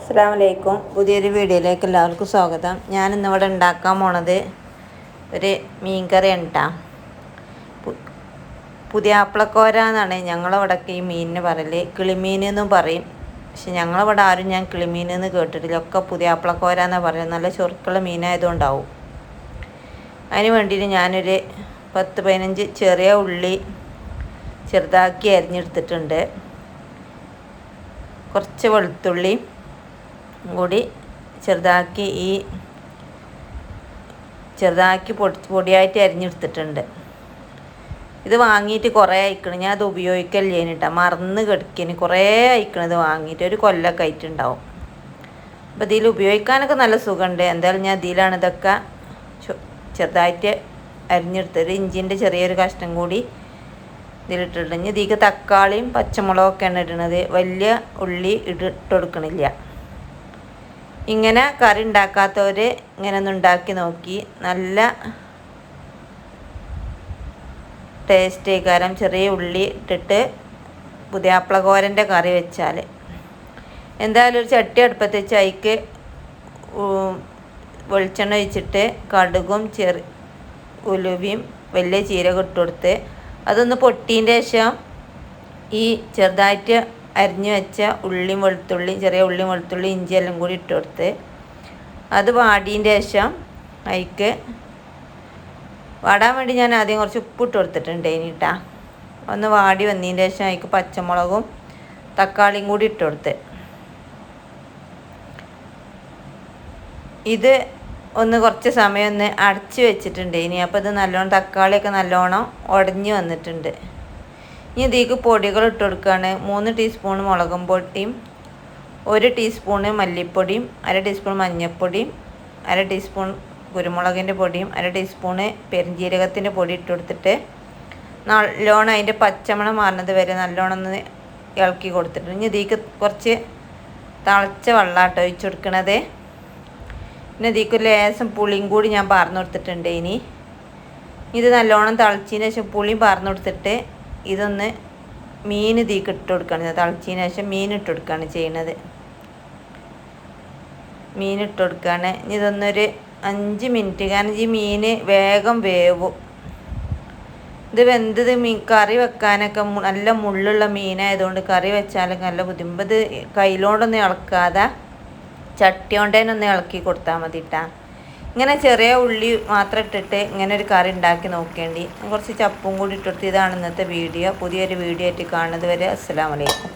അസ്സലാമലൈക്കും. പുതിയൊരു വീഡിയോയിലേക്ക് എല്ലാവർക്കും സ്വാഗതം. ഞാനിന്നിവിടെ ഉണ്ടാക്കാൻ പോണത് ഒരു മീൻകറിയാണ് കേട്ടോ. പുതിയാപ്പിളക്കോര എന്നാണ് ഞങ്ങളവിടെയൊക്കെ ഈ മീനിന് പറയല്. കിളിമീൻ എന്നും പറയും. പക്ഷെ ഞങ്ങളവിടെ ആരും ഞാൻ കിളിമീൻ എന്ന് കേട്ടിട്ടില്ല. ഒക്കെ പുതിയാപ്പിളക്കോര എന്നാണ് പറയുന്നത്. നല്ല ചൊറുക്കുള്ള മീനായതുകൊണ്ടാവും. അതിന് വേണ്ടിയിട്ട് ഞാനൊരു 10-15 ചെറിയ ഉള്ളി ചെറുതാക്കി അരിഞ്ഞെടുത്തിട്ടുണ്ട്. കുറച്ച് വെളുത്തുള്ളി കൂടി ചെറുതാക്കി പൊടിയായിട്ട് അരിഞ്ഞെടുത്തിട്ടുണ്ട്. ഇത് വാങ്ങിയിട്ട് കുറേ അയക്കണം. ഞാൻ അത് ഉപയോഗിക്കല്ലേ കേട്ടോ, മറന്ന് കിടക്കിന്. കുറേ അയക്കണം ഇത് വാങ്ങിയിട്ട്. ഒരു കൊല്ലമൊക്കെ ആയിട്ടുണ്ടാവും. അപ്പോൾ ഇതിൽ ഉപയോഗിക്കാനൊക്കെ നല്ല സുഖമുണ്ട്. എന്തായാലും ഞാൻ ഇതിലാണ് ഇതൊക്കെ ചെറുതായിട്ട് അരിഞ്ഞെടുത്തത്. ഇഞ്ചിൻ്റെ ചെറിയൊരു കഷ്ണം കൂടി ഇതിലിട്ടിട്ടുണ്ട്. ഇനി ഇതിലേക്ക് തക്കാളിയും പച്ചമുളകൊക്കെയാണ് ഇടുന്നത്. വലിയ ഉള്ളി ഇട്ട് കൊടുക്കണില്ല. ഇങ്ങനെ കറി ഉണ്ടാക്കാത്തവർ ഇങ്ങനെ ഒന്ന് ഉണ്ടാക്കി നോക്കി. നല്ല ടേസ്റ്റ് കാരണം ചെറിയ ഉള്ളി ഇട്ടിട്ട് പുതിയാപ്പിളക്കോരൻ്റെ കറി വെച്ചാൽ. എന്തായാലും ഒരു ചട്ടി അടുപ്പത്ത് വെച്ച് അതിക്ക് വെളിച്ചെണ്ണ ഒഴിച്ചിട്ട് കടുകും ഉലുവയും വലിയ ജീരകം ഇട്ട് കൊടുത്ത് അതൊന്ന് പൊട്ടീൻ്റെ ശേഷം ഈ ചെറുതായിട്ട് അരിഞ്ഞു വെച്ച ഉള്ളിയും വെളുത്തുള്ളിയും, ചെറിയ ഉള്ളിയും വെളുത്തുള്ളി ഇഞ്ചി എല്ലാം കൂടി ഇട്ട് കൊടുത്ത് അത് വാടീൻ്റെ ശേഷം അതിക്ക് വാടാൻ വേണ്ടി ഞാൻ ആദ്യം കുറച്ച് ഉപ്പിട്ട് കൊടുത്തിട്ടുണ്ട്. ഇനിട്ടാ ഒന്ന് വാടി വന്നതിൻ്റെ ശേഷം അതിക്ക് പച്ചമുളകും തക്കാളിയും കൂടി ഇട്ട് കൊടുത്ത് ഇത് ഒന്ന് കുറച്ച് സമയം ഒന്ന് അടച്ച് വെച്ചിട്ടുണ്ട്. ഇനി അപ്പോൾ ഇത് നല്ലോണം തക്കാളിയൊക്കെ നല്ലോണം ഉടഞ്ഞ് വന്നിട്ടുണ്ട്. ഇനി ഇതിലേക്ക് പൊടികൾ ഇട്ട് കൊടുക്കുകയാണ്. 3 ടീസ്പൂൺ മുളകും പൊടിയും, 1 ടീസ്പൂണ് മല്ലിപ്പൊടിയും, 1/2 ടീസ്പൂൺ മഞ്ഞൾപ്പൊടിയും, 1/2 ടീസ്പൂൺ കുരുമുളകിൻ്റെ പൊടിയും, 1/2 ടീസ്പൂണ് പെരുംജീരകത്തിൻ്റെ പൊടി ഇട്ട് കൊടുത്തിട്ട് നല്ലോണം അതിൻ്റെ പച്ചമണം മാറുന്നത് വരെ നല്ലോണം ഒന്ന് ഇളക്കി കൊടുത്തിട്ടുണ്ട്. ഇനി ഇതിലേക്ക് കുറച്ച് തിളച്ച വെള്ളമാട്ടോ ഒഴിച്ച് കൊടുക്കണത്. പിന്നെ ഇതിലേക്ക് ലേശം പുളിയും കൂടി ഞാൻ പാർന്ന് കൊടുത്തിട്ടുണ്ട്. ഇനി ഇത് നല്ലോണം തിളച്ചതിന് ശേഷം പുളിയും പാർന്ന് കൊടുത്തിട്ട് ഇതൊന്ന് മീൻ ഇതിലേക്ക് ഇട്ട് കൊടുക്കുകയാണ്. തിളച്ചതിന് ശേഷം മീൻ ഇട്ട് കൊടുക്കുകയാണ് ചെയ്യുന്നത്. മീൻ ഇട്ട് കൊടുക്കുകയാണ്. ഇനി ഇതൊന്നൊരു 5 മിനിറ്റ്, കാരണം ഈ മീൻ വേഗം വേവും. ഇത് വെന്തത് കറി വെക്കാനൊക്കെ നല്ല മുള്ളുള്ള മീനായതുകൊണ്ട് കറി വെച്ചാലൊക്കെ നല്ല ബുദ്ധിമുട്ട്. ഇത് കയ്യിലോണ്ടൊന്നും ഇളക്കാതെ ചട്ടി കൊണ്ടേനൊന്ന് ഇളക്കി കൊടുത്താൽ മതി കേട്ടോ. ഇങ്ങനെ ചെറിയ ഉള്ളി മാത്രം ഇട്ടിട്ട് ഇങ്ങനെ ഒരു കറി ഉണ്ടാക്കി നോക്കേണ്ടി. കുറച്ച് ചപ്പും കൂടി ഇട്ടെടുത്ത്. ഇതാണ് ഇന്നത്തെ വീഡിയോ. പുതിയൊരു വീഡിയോ ആയിട്ട് കാണുന്നത് വരെ അസ്സലാമു അലൈക്കും.